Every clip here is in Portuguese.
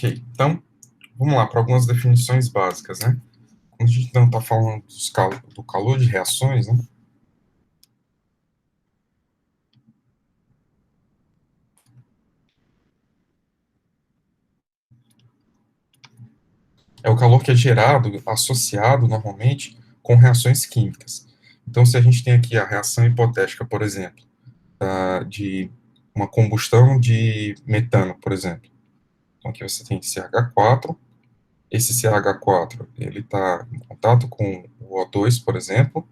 Ok, então, vamos lá para algumas definições básicas, né? Quando a gente não está falando do calor de reações, né? É o calor que é gerado, associado normalmente com reações químicas. Então, se a gente tem aqui a reação hipotética, por exemplo, de uma combustão de metano, por exemplo. Então, aqui você tem CH4. Esse CH4, ele está em contato com o O2, por exemplo,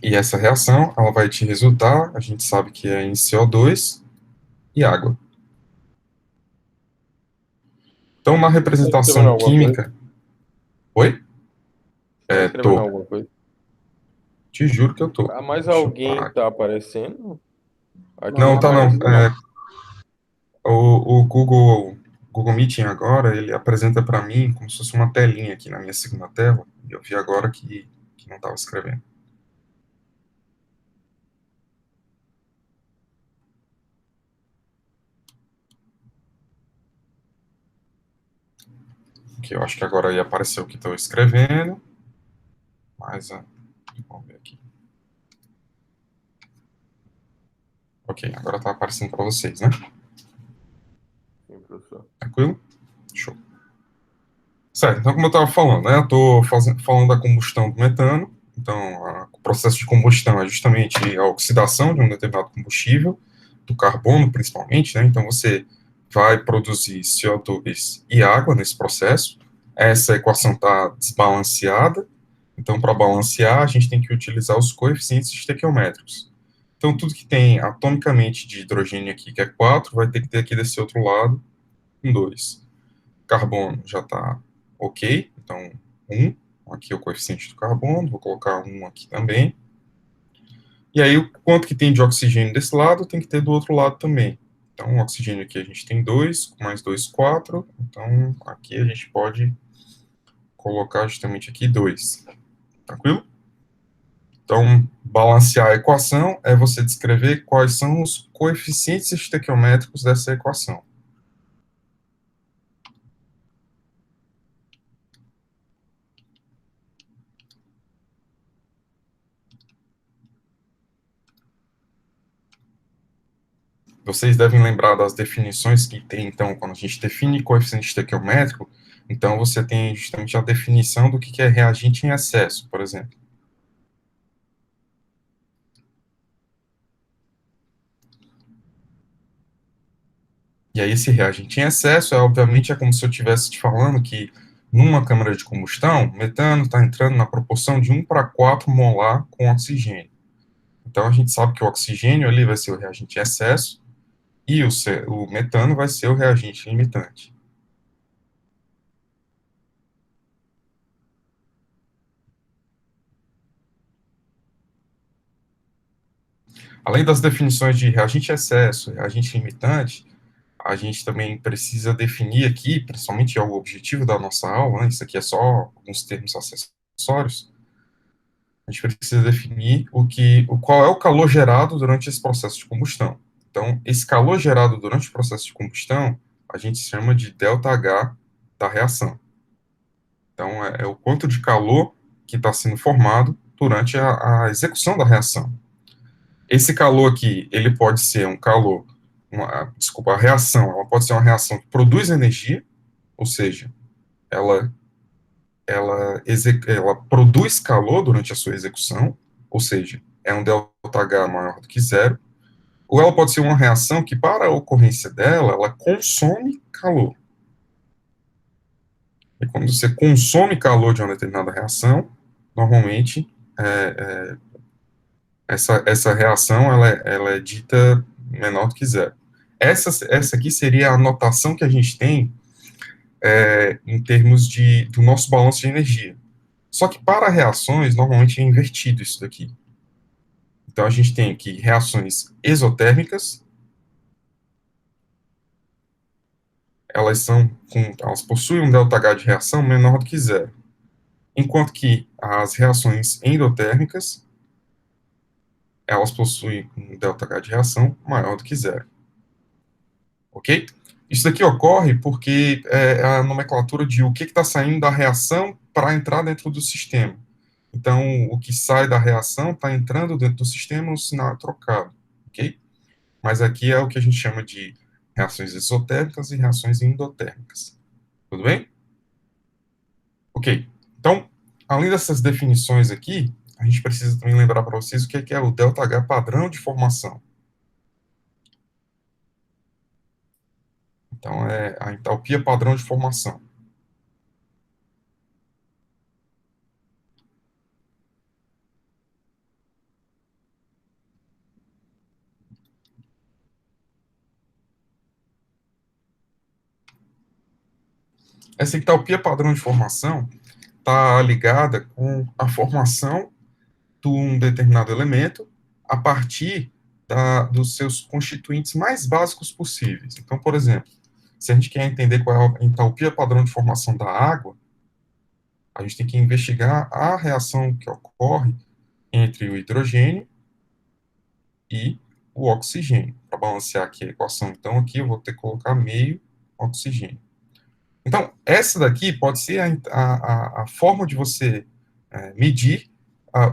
e essa reação, ela vai te resultar, a gente sabe que é em CO2 e água. Então, na Tá escrevendo representação alguma coisa? química... Oi? Tá escrevendo Tô. alguma coisa? Te juro que eu tô. Ah, mas Deixa eu alguém parar. tá aparecendo? Aqui Não, não tá não. aparece, não. O Google Meeting agora, ele apresenta para mim como se fosse uma telinha aqui na minha segunda tela, e eu vi agora que não estava escrevendo. Que eu acho que agora aí apareceu o que estou escrevendo, mas vamos ver aqui. Ok, agora está aparecendo para vocês, né? Sim, professor. Tranquilo? Show. Certo, então como eu estava falando, né? Eu estou falando da combustão do metano. Então, o processo de combustão é justamente a oxidação de um determinado combustível, do carbono principalmente, né? Então, você vai produzir CO2 e água nesse processo. Essa equação está desbalanceada. Então, para balancear, a gente tem que utilizar os coeficientes estequiométricos. Então, tudo que tem atomicamente de hidrogênio aqui, que é 4, vai ter que ter aqui desse outro lado um 2. Carbono já está ok, então 1. Aqui é o coeficiente do carbono, vou colocar 1 aqui também. E aí, o quanto que tem de oxigênio desse lado, tem que ter do outro lado também. Então, o oxigênio aqui a gente tem 2, mais 2, 4. Então, aqui a gente pode colocar justamente aqui 2. Tranquilo? Então, balancear a equação é você descrever quais são os coeficientes estequiométricos dessa equação. Vocês devem lembrar das definições que tem, então, quando a gente define coeficiente estequiométrico, então você tem justamente a definição do que é reagente em excesso, por exemplo. E aí, esse reagente em excesso, obviamente, é como se eu estivesse te falando que numa câmara de combustão, metano está entrando na proporção de 1 para 4 molar com oxigênio. Então, a gente sabe que o oxigênio ali vai ser o reagente em excesso e o metano vai ser o reagente limitante. Além das definições de reagente em excesso, reagente limitante, a gente também precisa definir aqui, principalmente é o objetivo da nossa aula, né, isso aqui é só alguns termos acessórios, a gente precisa definir qual é o calor gerado durante esse processo de combustão. Então, esse calor gerado durante o processo de combustão, a gente chama de ΔH da reação. Então, é o quanto de calor que está sendo formado durante a execução da reação. Esse calor aqui, ele pode ser um calor, desculpa, a reação, ela pode ser uma reação que produz energia, ou seja, ela, ela produz calor durante a sua execução, ou seja, é um ΔH maior do que zero, ou ela pode ser uma reação que, para a ocorrência dela, ela consome calor. E quando você consome calor de uma determinada reação, normalmente, essa reação ela é dita menor do que zero. Essa aqui seria a notação que a gente tem em termos do nosso balanço de energia. Só que para reações, normalmente é invertido isso daqui. Então, a gente tem aqui reações exotérmicas, elas possuem um ΔH de reação menor do que zero. Enquanto que as reações endotérmicas, elas possuem um ΔH de reação maior do que zero. Ok? Isso aqui ocorre porque é a nomenclatura de o que está saindo da reação para entrar dentro do sistema. Então, o que sai da reação está entrando dentro do sistema, o sinal é trocado, ok? Mas aqui é o que a gente chama de reações exotérmicas e reações endotérmicas. Tudo bem? Ok. Então, além dessas definições aqui, a gente precisa também lembrar para vocês o que é o ΔH padrão de formação. Então, é a entalpia padrão de formação. Essa entalpia padrão de formação está ligada com a formação de um determinado elemento a partir dos seus constituintes mais básicos possíveis. Então, por exemplo, se a gente quer entender qual é a entalpia padrão de formação da água, a gente tem que investigar a reação que ocorre entre o hidrogênio e o oxigênio. Para balancear aqui a equação, então, aqui eu vou ter que colocar meio oxigênio. Então, essa daqui pode ser a forma de você medir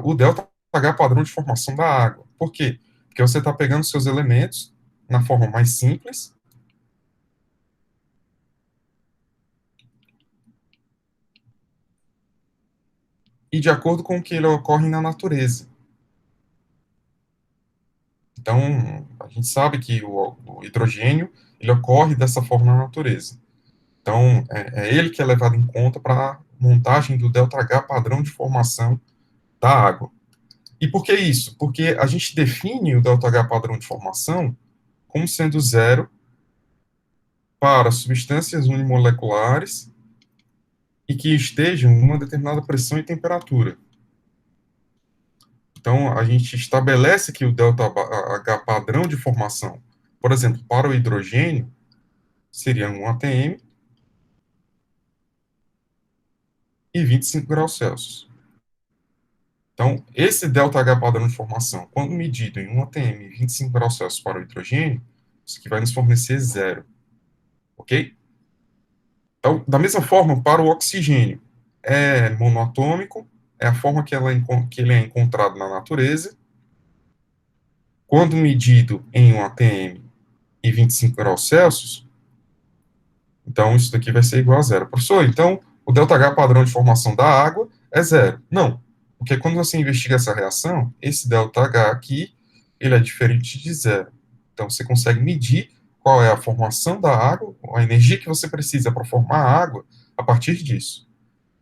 o ΔH padrão de formação da água. Por quê? Porque você está pegando seus elementos na forma mais simples e de acordo com o que ele ocorre na natureza. Então, a gente sabe que o hidrogênio ele ocorre dessa forma na natureza. Então, é ele que é levado em conta para a montagem do ΔH padrão de formação da água. E por que isso? Porque a gente define o ΔH padrão de formação como sendo zero para substâncias unimoleculares e que estejam em uma determinada pressão e temperatura. Então, a gente estabelece que o ΔH padrão de formação, por exemplo, para o hidrogênio, seria 1 atm e 25 graus Celsius. Então, esse ΔH padrão de formação, quando medido em 1 atm e 25 graus Celsius para o hidrogênio, isso aqui vai nos fornecer zero. Ok? Então, da mesma forma, para o oxigênio, é monoatômico, é a forma que ele é encontrado na natureza. Quando medido em 1 atm e 25 graus Celsius, então isso daqui vai ser igual a zero. Professor, então o ΔH padrão de formação da água é zero. Não, porque quando você investiga essa reação, esse ΔH aqui, ele é diferente de zero. Então você consegue medir qual é a formação da água, a energia que você precisa para formar a água a partir disso.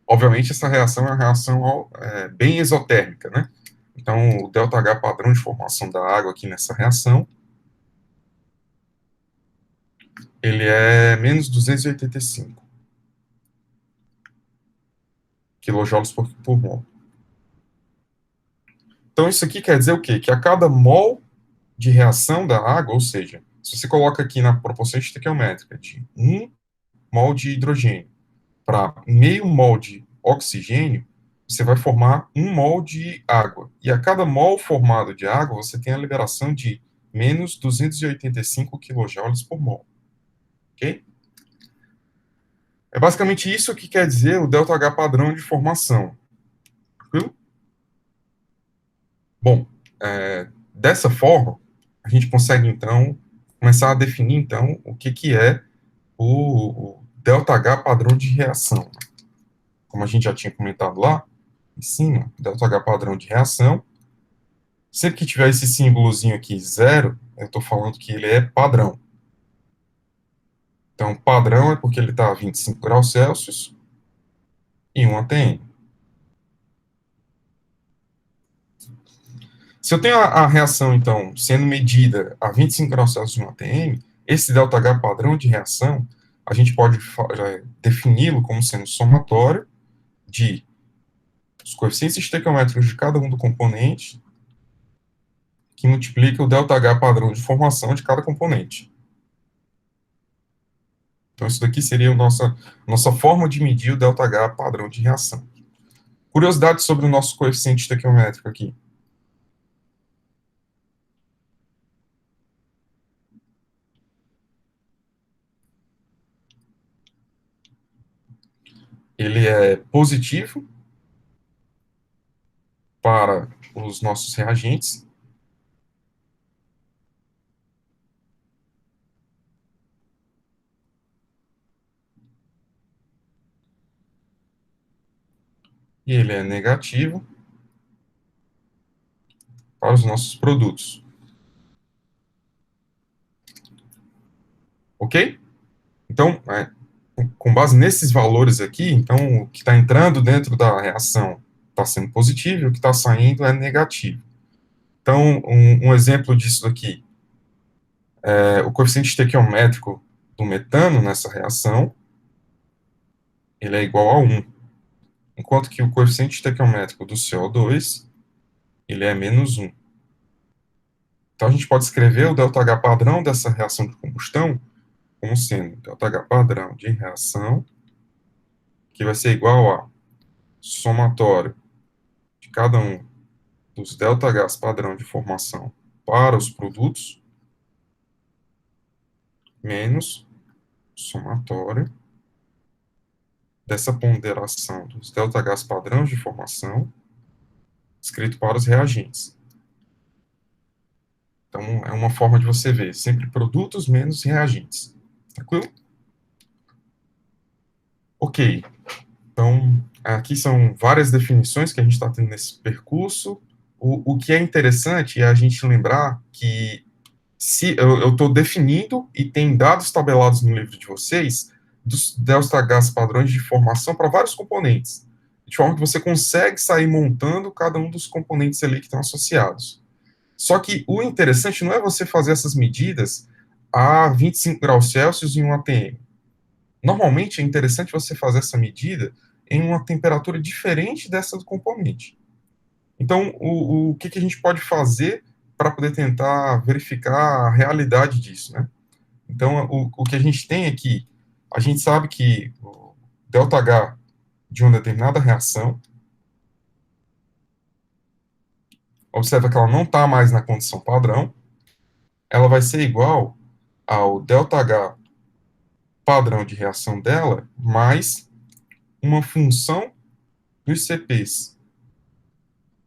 Obviamente, essa reação é uma reação bem exotérmica, né? Então, o ΔH padrão de formação da água aqui nessa reação, ele é menos 285 quilojoules por mol. Então, isso aqui quer dizer o quê? Que a cada mol de reação da água, ou seja, se você coloca aqui na proporção estequiométrica de 1 mol de hidrogênio para meio mol de oxigênio, você vai formar 1 mol de água. E a cada mol formado de água, você tem a liberação de menos 285 quilojoules por mol. Ok? É basicamente isso que quer dizer o ΔH padrão de formação. Tranquilo? Bom, dessa forma, a gente consegue, então, começar a definir, então, o que é o ΔH padrão de reação. Como a gente já tinha comentado lá, em cima, ΔH padrão de reação. Sempre que tiver esse símbolozinho aqui, zero, eu estou falando que ele é padrão. Então, padrão é porque ele está a 25 graus Celsius e 1 atm. Se eu tenho a reação, então, sendo medida a 25 graus Celsius e 1 atm, esse ΔH padrão de reação, a gente pode defini-lo como sendo somatório de os coeficientes estequiométricos de cada um do componente, que multiplica o ΔH padrão de formação de cada componente. Então, isso daqui seria a nossa forma de medir o ΔH padrão de reação. Curiosidade sobre o nosso coeficiente estequiométrico aqui. ele é positivo para os nossos reagentes, e ele é negativo para os nossos produtos. Ok? Então, com base nesses valores aqui, então o que está entrando dentro da reação está sendo positivo e o que está saindo é negativo. Então, um exemplo disso aqui é o coeficiente estequiométrico do metano nessa reação, ele é igual a 1, enquanto que o coeficiente estequiométrico do CO2, ele é menos 1. Então, a gente pode escrever o ΔH padrão dessa reação de combustão como sendo ΔH padrão de reação, que vai ser igual a somatório de cada um dos ΔHs padrão de formação para os produtos, menos somatório dessa ponderação dos ΔHs padrão de formação, escrito para os reagentes. Então, é uma forma de você ver sempre produtos menos reagentes. Tranquilo? Ok. Então, aqui são várias definições que a gente está tendo nesse percurso. O que é interessante é a gente lembrar que se eu estou definindo e tem dados tabelados no livro de vocês dos ΔHs padrões de formação para vários componentes, de forma que você consegue sair montando cada um dos componentes ali que estão associados. Só que o interessante não é você fazer essas medidas a 25 graus Celsius em um ATM. Normalmente é interessante você fazer essa medida em uma temperatura diferente dessa do componente. Então, o que a gente pode fazer para poder tentar verificar a realidade disso, né? Então, o que a gente tem aqui, a gente sabe que o ΔH de uma determinada reação, observa que ela não está mais na condição padrão, ela vai ser igual ao ΔH padrão de reação dela, mais uma função dos CPs.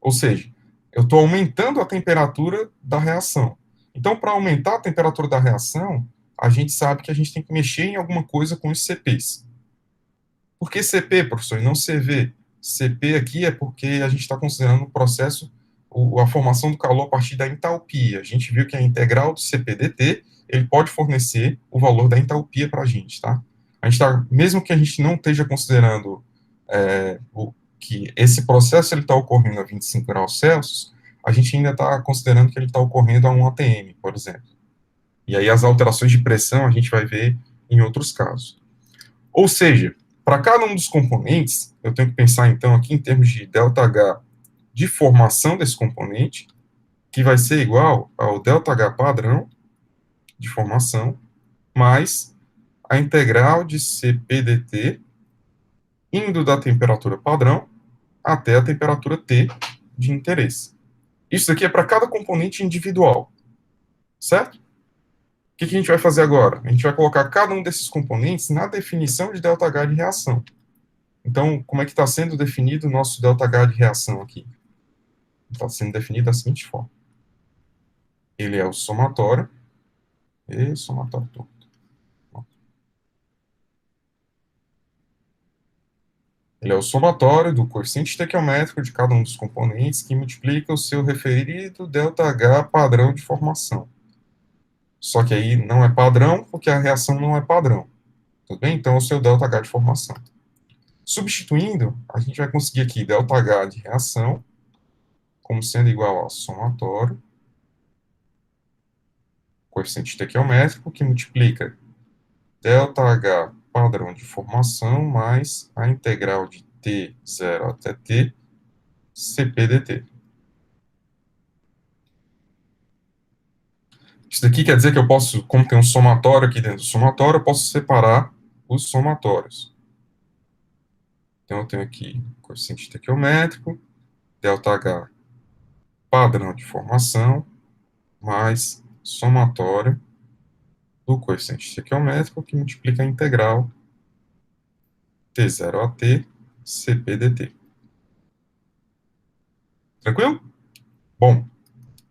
Ou seja, eu estou aumentando a temperatura da reação. Então, para aumentar a temperatura da reação, a gente sabe que a gente tem que mexer em alguma coisa com os CPs. Por que CP, professor, e não CV? CP aqui é porque a gente está considerando o processo, a formação do calor a partir da entalpia. A gente viu que a integral do CPDT, ele pode fornecer o valor da entalpia para a gente, tá? A gente tá, mesmo que a gente não esteja considerando que esse processo ele está ocorrendo a 25 graus Celsius, a gente ainda está considerando que ele está ocorrendo a 1 atm, por exemplo. E aí as alterações de pressão a gente vai ver em outros casos. Ou seja, para cada um dos componentes, eu tenho que pensar, então, aqui em termos de ΔH de formação desse componente, que vai ser igual ao ΔH padrão de formação, mais a integral de CPDT, indo da temperatura padrão até a temperatura T de interesse. Isso aqui é para cada componente individual, certo? O que a gente vai fazer agora? A gente vai colocar cada um desses componentes na definição de ΔH de reação. Então, como é que está sendo definido o nosso ΔH de reação aqui? Está sendo definido da seguinte forma. Ele é o somatório, e somatório todo. Ele é o somatório do coeficiente estequiométrico de cada um dos componentes que multiplica o seu referido ΔH padrão de formação. Só que aí não é padrão, porque a reação não é padrão. Tudo bem? Então, é o seu ΔH de formação. Substituindo, a gente vai conseguir aqui ΔH de reação como sendo igual ao somatório, coeficiente estequiométrico, que multiplica ΔH padrão de formação mais a integral de T0 até T, CPDT. Isso daqui quer dizer que eu posso, como tem um somatório aqui dentro do somatório, eu posso separar os somatórios. Então, eu tenho aqui coeficiente estequiométrico, ΔH padrão de formação, mais somatório do coeficiente estequiométrico, que multiplica a integral T0 a T, Cp dt. Tranquilo? Bom, o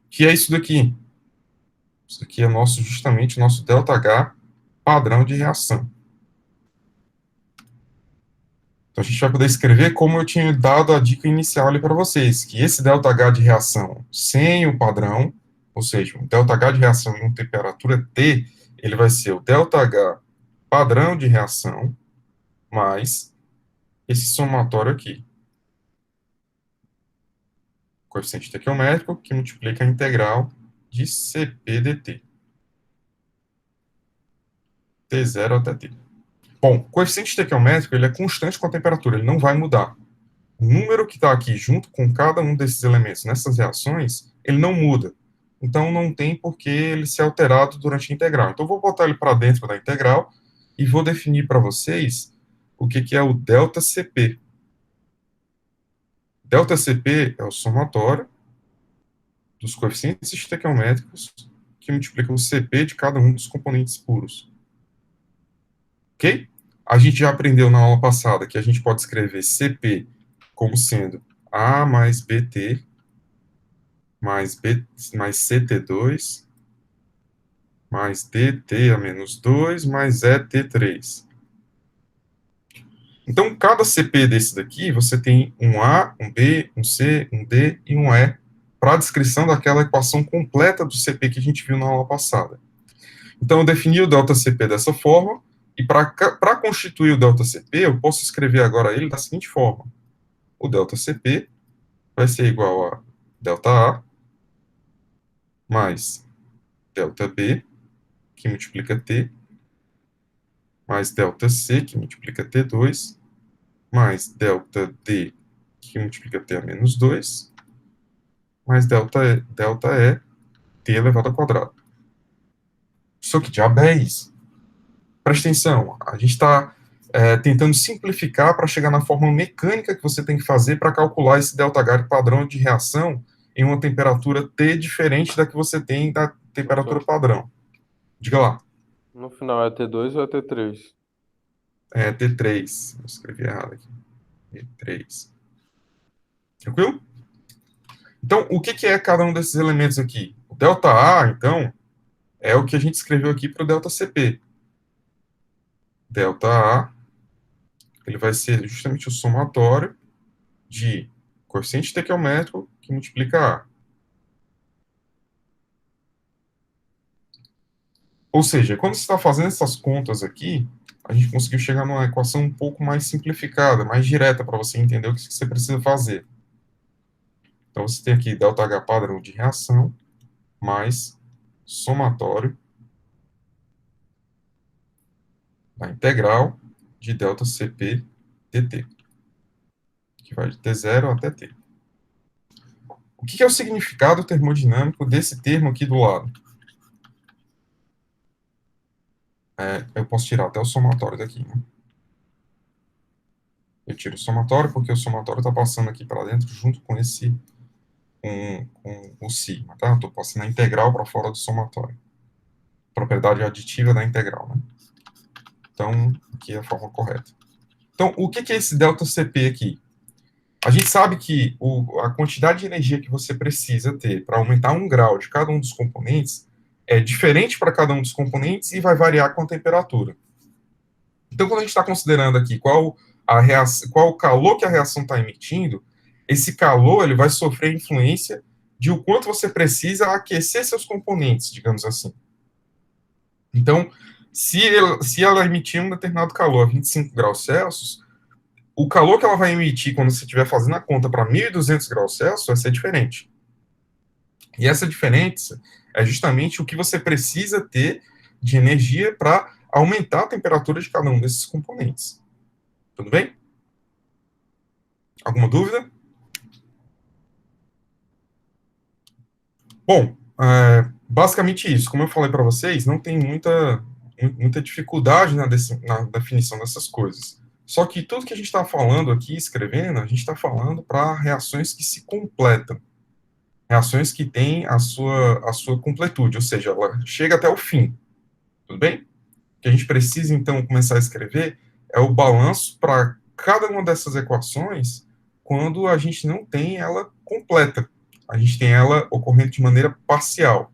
que é isso daqui? Isso aqui é justamente nosso ΔH padrão de reação. Então, a gente vai poder escrever como eu tinha dado a dica inicial ali para vocês, que esse ΔH de reação sem o padrão, ou seja, o ΔH de reação em uma temperatura T, ele vai ser o ΔH padrão de reação mais esse somatório aqui. Coeficiente estequiométrico que multiplica a integral de Cp dt. T0 até T. Bom, o coeficiente estequiométrico ele é constante com a temperatura, ele não vai mudar. O número que está aqui junto com cada um desses elementos nessas reações, ele não muda. Então, não tem por que ele ser alterado durante a integral. Então, eu vou botar ele para dentro da integral e vou definir para vocês o que é o ΔCp. ΔCp é o somatório dos coeficientes estequiométricos que multiplicam o Cp de cada um dos componentes puros. Ok? A gente já aprendeu na aula passada que a gente pode escrever Cp como sendo A mais Bt mais Ct2 mais dt a menos 2 mais Et3. Então, cada Cp desse daqui, você tem um A, um B, um C, um D e um E para a descrição daquela equação completa do Cp que a gente viu na aula passada. Então, eu defini o ΔCp dessa forma, e para constituir o ΔCp, eu posso escrever agora ele da seguinte forma. O ΔCp vai ser igual a ΔA mais ΔB, que multiplica T, mais ΔC, que multiplica T2, mais ΔD, que multiplica T a menos 2, mais ΔE, T elevado ao quadrado. Só que diabo é isso? Presta atenção, a gente está tentando simplificar para chegar na forma mecânica que você tem que fazer para calcular esse ΔH padrão de reação em uma temperatura T diferente da que você tem da temperatura padrão. Diga lá. No final é T2 ou é T3? É T3. Eu escrevi errado aqui. T3. Tranquilo? Então, o que é cada um desses elementos aqui? O ΔA, então, é o que a gente escreveu aqui para o ΔCp. ΔA, ele vai ser justamente o somatório de coeficiente estequiométrico que multiplica A. Ou seja, quando você está fazendo essas contas aqui, a gente conseguiu chegar numa equação um pouco mais simplificada, mais direta, para você entender o que você precisa fazer. Então, você tem aqui ΔH padrão de reação, mais somatório da integral de ΔCp dt, que vai de T0 até T. O que é o significado termodinâmico desse termo aqui do lado? Eu posso tirar até o somatório daqui, né? Eu tiro o somatório porque o somatório está passando aqui para dentro junto com esse, com o sigma, tá? Estou passando a integral para fora do somatório. Propriedade aditiva da integral, né? Então, aqui é a forma correta. Então, o que é esse ΔCp aqui? A gente sabe que a quantidade de energia que você precisa ter para aumentar 1 grau de cada um dos componentes é diferente para cada um dos componentes e vai variar com a temperatura. Então, quando a gente está considerando aqui qual o calor que a reação está emitindo, esse calor ele vai sofrer influência de o quanto você precisa aquecer seus componentes, digamos assim. Então, se ela emitir um determinado calor a 25 graus Celsius, o calor que ela vai emitir quando você estiver fazendo a conta para 1.200 graus Celsius vai ser diferente. E essa diferença é justamente o que você precisa ter de energia para aumentar a temperatura de cada um desses componentes. Tudo bem? Alguma dúvida? Bom, basicamente isso. Como eu falei para vocês, não tem muita dificuldade na definição dessas coisas. Só que tudo que a gente está falando aqui, escrevendo, a gente está falando para reações que se completam. Reações que têm a sua completude, ou seja, ela chega até o fim. Tudo bem? O que a gente precisa, então, começar a escrever é o balanço para cada uma dessas equações quando a gente não tem ela completa. A gente tem ela ocorrendo de maneira parcial.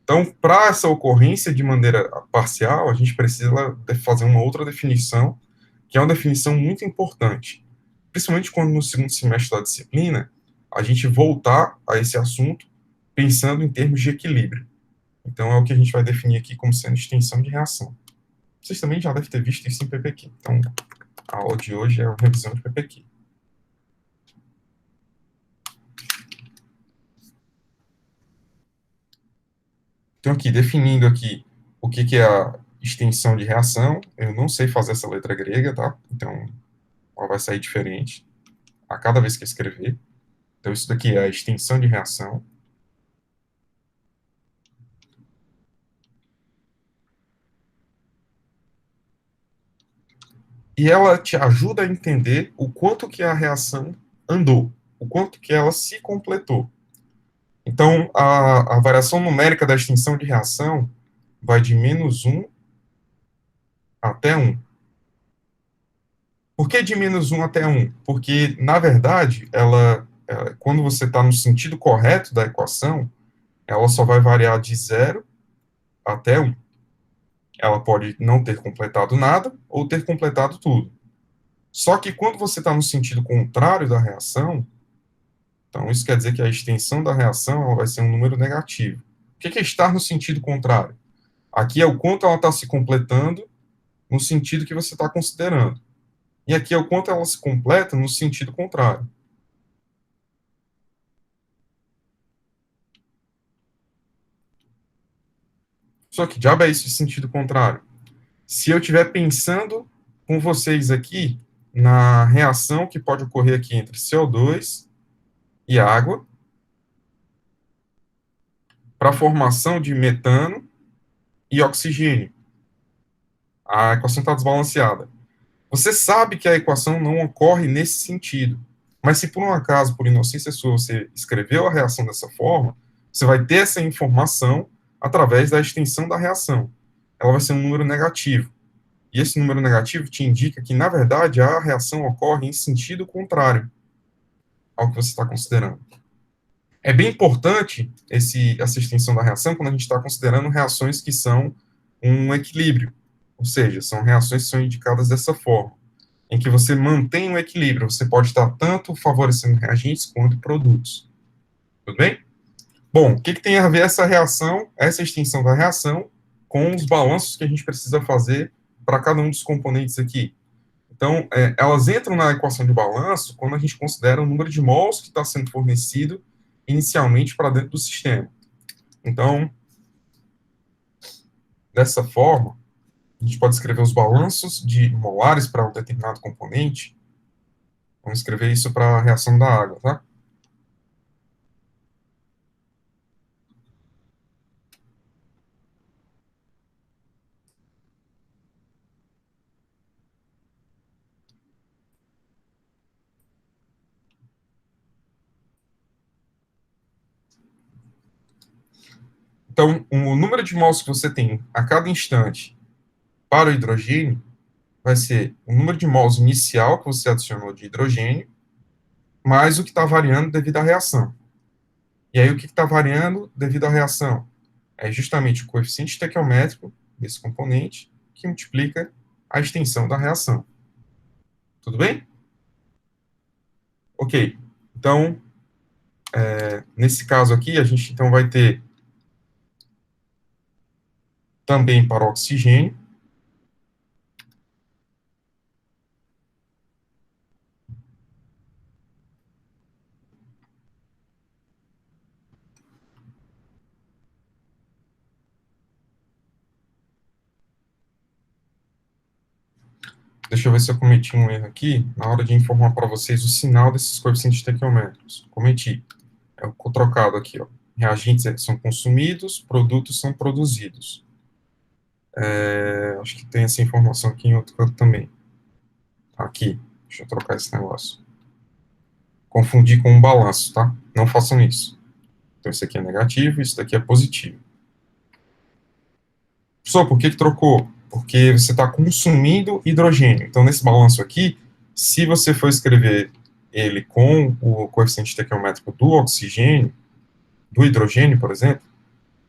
Então, para essa ocorrência de maneira parcial, a gente precisa fazer uma outra definição, que é uma definição muito importante. Principalmente quando no segundo semestre da disciplina, a gente voltar a esse assunto pensando em termos de equilíbrio. Então, é o que a gente vai definir aqui como sendo extensão de reação. Vocês também já devem ter visto isso em PPQ. Então, a aula de hoje é a revisão de PPQ. Então, aqui, definindo aqui o que é a extensão de reação, eu não sei fazer essa letra grega, tá? Então, ela vai sair diferente a cada vez que eu escrever. Então, isso daqui é a extensão de reação. E ela te ajuda a entender o quanto que a reação andou, o quanto que ela se completou. Então, a variação numérica da extensão de reação vai de -1 até 1. Por que de -1 até 1? Porque, na verdade, quando você está no sentido correto da equação, ela só vai variar de 0 até 1. Ela pode não ter completado nada ou ter completado tudo. Só que quando você está no sentido contrário da reação, então isso quer dizer que a extensão da reação ela vai ser um número negativo. O que é estar no sentido contrário? Aqui é o quanto ela está se completando no sentido que você está considerando. E aqui é o quanto ela se completa no sentido contrário. Só que diabo é isso de sentido contrário? Se eu estiver pensando com vocês aqui na reação que pode ocorrer aqui entre CO2 e água, para a formação de metano e oxigênio. A equação está desbalanceada. Você sabe que a equação não ocorre nesse sentido. Mas se por um acaso, por inocência sua, você escreveu a reação dessa forma, você vai ter essa informação através da extensão da reação. Ela vai ser um número negativo. E esse número negativo te indica que, na verdade, a reação ocorre em sentido contrário ao que você está considerando. É bem importante essa extensão da reação quando a gente está considerando reações que são um equilíbrio. Ou seja, são reações que são indicadas dessa forma, em que você mantém o equilíbrio. Você pode estar tanto favorecendo reagentes quanto produtos. Tudo bem? Bom, o que tem a ver essa reação, essa extensão da reação, com os balanços que a gente precisa fazer para cada um dos componentes aqui? Então, elas entram na equação de balanço quando a gente considera o número de mols que está sendo fornecido inicialmente para dentro do sistema. Então, dessa forma, a gente pode escrever os balanços de molares para um determinado componente. Vamos escrever isso para a reação da água, tá? Então, o número de mols que você tem a cada instante para o hidrogênio vai ser o número de mols inicial que você adicionou de hidrogênio, mais o que está variando devido à reação. E aí, o que está variando devido à reação? É justamente o coeficiente estequiométrico desse componente que multiplica a extensão da reação. Tudo bem? Ok. Então, nesse caso aqui, a gente então vai ter também para o oxigênio, deixa eu ver se eu cometi um erro aqui, na hora de informar para vocês o sinal desses coeficientes estequiométricos. Cometi. É o trocado aqui, ó. Reagentes são consumidos, produtos são produzidos. Acho que tem essa informação aqui em outro canto também. Aqui, deixa eu trocar esse negócio. Confundir com um balanço, tá? Não façam isso. Então, isso aqui é negativo, isso daqui é positivo. Professor, por que trocou? Porque você está consumindo hidrogênio. Então, nesse balanço aqui, Se você for escrever ele com o coeficiente estequiométrico do oxigênio, do hidrogênio, por exemplo,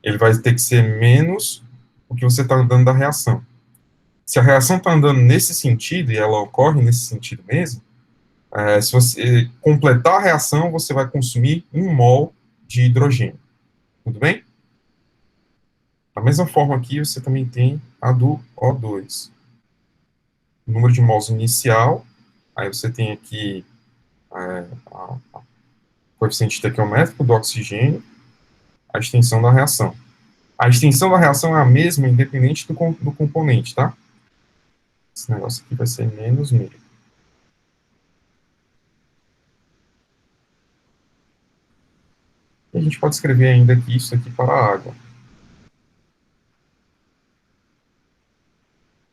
ele vai ter que ser menos o que você está dando da reação. Se a reação está andando nesse sentido, e ela ocorre nesse sentido mesmo, se você completar a reação, você vai consumir 1 mol de hidrogênio. Tudo bem? Da mesma forma aqui, você também tem a do O2. O número de mols inicial, aí você tem aqui o coeficiente estequiométrico do oxigênio, a extensão da reação. A extensão da reação é a mesma, independente do componente, tá? Esse negócio aqui vai ser menos meio. E a gente pode escrever ainda aqui isso aqui para a água.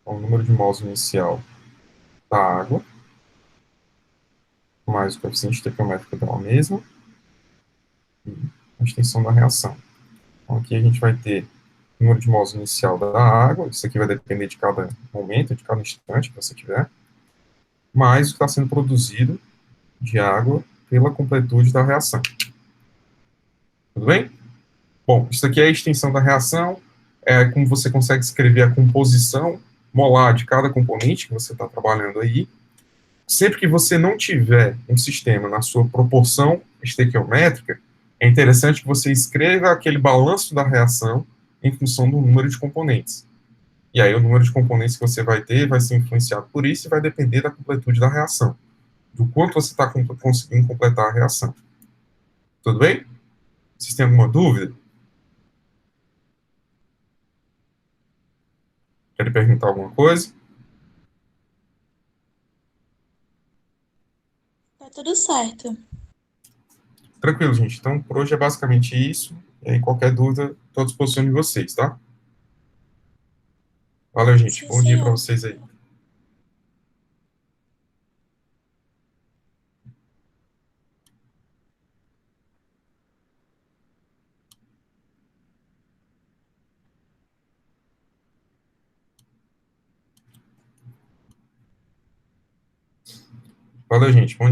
Então, o número de mols inicial da água, mais o coeficiente estequiométrico dá a mesma, e a extensão da reação. Então, aqui a gente vai ter o número de mols inicial da água, isso aqui vai depender de cada momento, de cada instante que você tiver, mais o que está sendo produzido de água pela completude da reação. Tudo bem? Bom, isso aqui é a extensão da reação, é como você consegue escrever a composição molar de cada componente que você está trabalhando aí. Sempre que você não tiver um sistema na sua proporção estequiométrica, é interessante que você escreva aquele balanço da reação em função do número de componentes. E aí o número de componentes que você vai ter vai ser influenciado por isso e vai depender da completude da reação, do quanto você está conseguindo completar a reação. Tudo bem? Vocês têm alguma dúvida? Querem perguntar alguma coisa? Tá tudo certo. Tranquilo, gente. Então, por hoje é basicamente isso. E aí, qualquer dúvida, estou à disposição de vocês, tá? Valeu, gente. Sim, Bom dia para senhor. vocês aí. Valeu, gente. Bom dia.